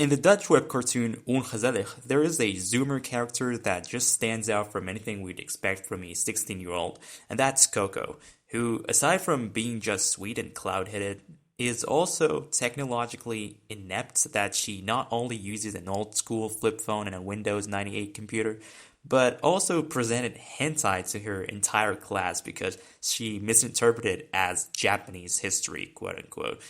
In the Dutch web cartoon Ongezellig, there is a zoomer character that just stands out from anything we'd expect from a 16-year-old, and that's Coco, who, aside from being just sweet and cloud-headed, is also technologically inept that she not only uses an old-school flip phone and a Windows 98 computer, but also presented hentai to her entire class because she misinterpreted as Japanese history, quote-unquote.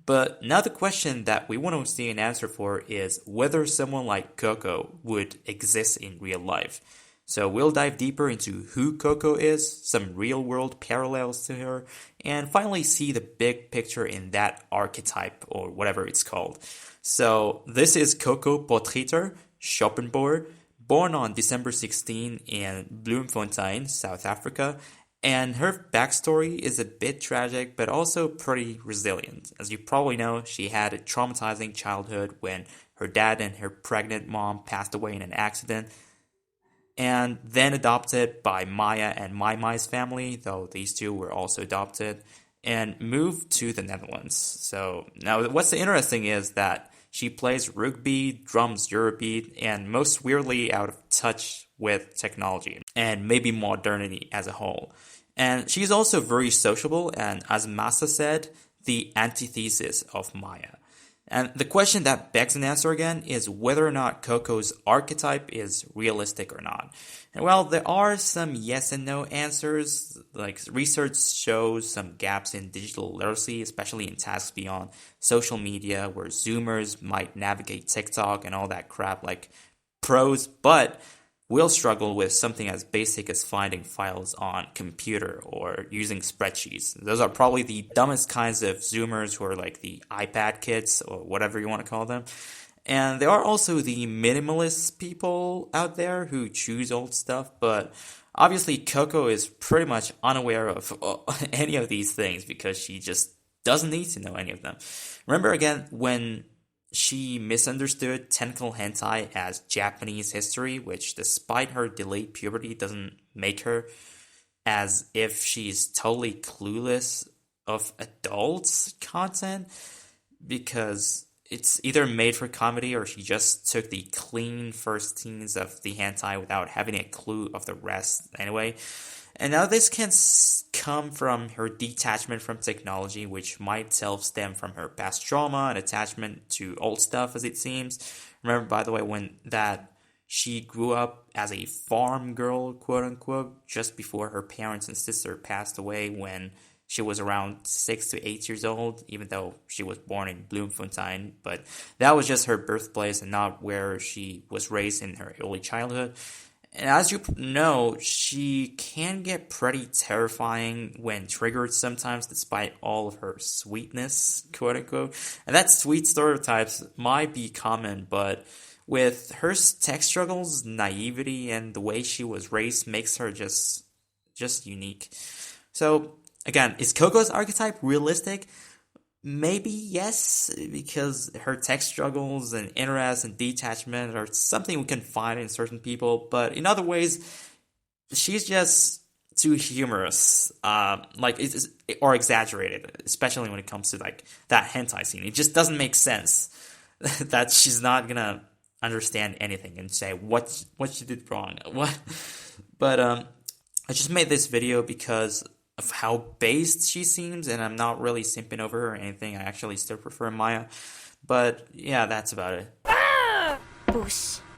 But now the question that we want to see an answer for is whether someone like Coco would exist in real life. So we'll dive deeper into who Coco is, some real-world parallels to her, and finally see the big picture in that archetype, or whatever it's called. So this is Coco Potgieter, Schoppenboer, born on December 16 in Bloemfontein, South Africa, and her backstory is a bit tragic, but also pretty resilient. As you probably know, she had a traumatizing childhood when her dad and her pregnant mom passed away in an accident, and then adopted by Maya and Mai's family, though these two were also adopted, and moved to the Netherlands. So now what's interesting is that she plays rugby, drums Eurobeat, and most weirdly out of touch with technology and maybe modernity as a whole. And she's also very sociable and, as Masa said, the antithesis of Maya. And the question that begs an answer again is whether or not Coco's archetype is realistic or not. And well, there are some yes and no answers. Like research shows some gaps in digital literacy, especially in tasks beyond social media, where Zoomers might navigate TikTok and all that crap like pros, but will struggle with something as basic as finding files on computer or using spreadsheets. Those are probably the dumbest kinds of Zoomers who are like the iPad kids or whatever you want to call them. And there are also the minimalist people out there who choose old stuff, but obviously Coco is pretty much unaware of any of these things because she just doesn't need to know any of them. Remember again when she misunderstood tentacle hentai as Japanese history, which despite her delayed puberty doesn't make her as if she's totally clueless of adults content, because it's either made for comedy or she just took the clean first scenes of the hentai without having a clue of the rest anyway. And now this can come from her detachment from technology, which might self-stem from her past trauma and attachment to old stuff, as it seems. Remember, by the way, when that she grew up as a farm girl, quote-unquote, just before her parents and sister passed away when she was around 6 to 8 years old, even though she was born in Bloemfontein. But that was just her birthplace and not where she was raised in her early childhood. And as you know, she can get pretty terrifying when triggered sometimes, despite all of her sweetness, quote-unquote. And that sweet stereotypes might be common, but with her tech struggles, naivety, and the way she was raised makes her just unique. So, again, is Coco's archetype realistic? Maybe yes, because her tech struggles and interest and detachment are something we can find in certain people, but in other ways, she's just too humorous, or exaggerated, especially when it comes to like that hentai scene. It just doesn't make sense that she's not gonna understand anything and say what she did wrong. What? But I just made this video because of how based she seems, and I'm not really simping over her or anything. I actually still prefer Maya. But yeah, that's about it. Push.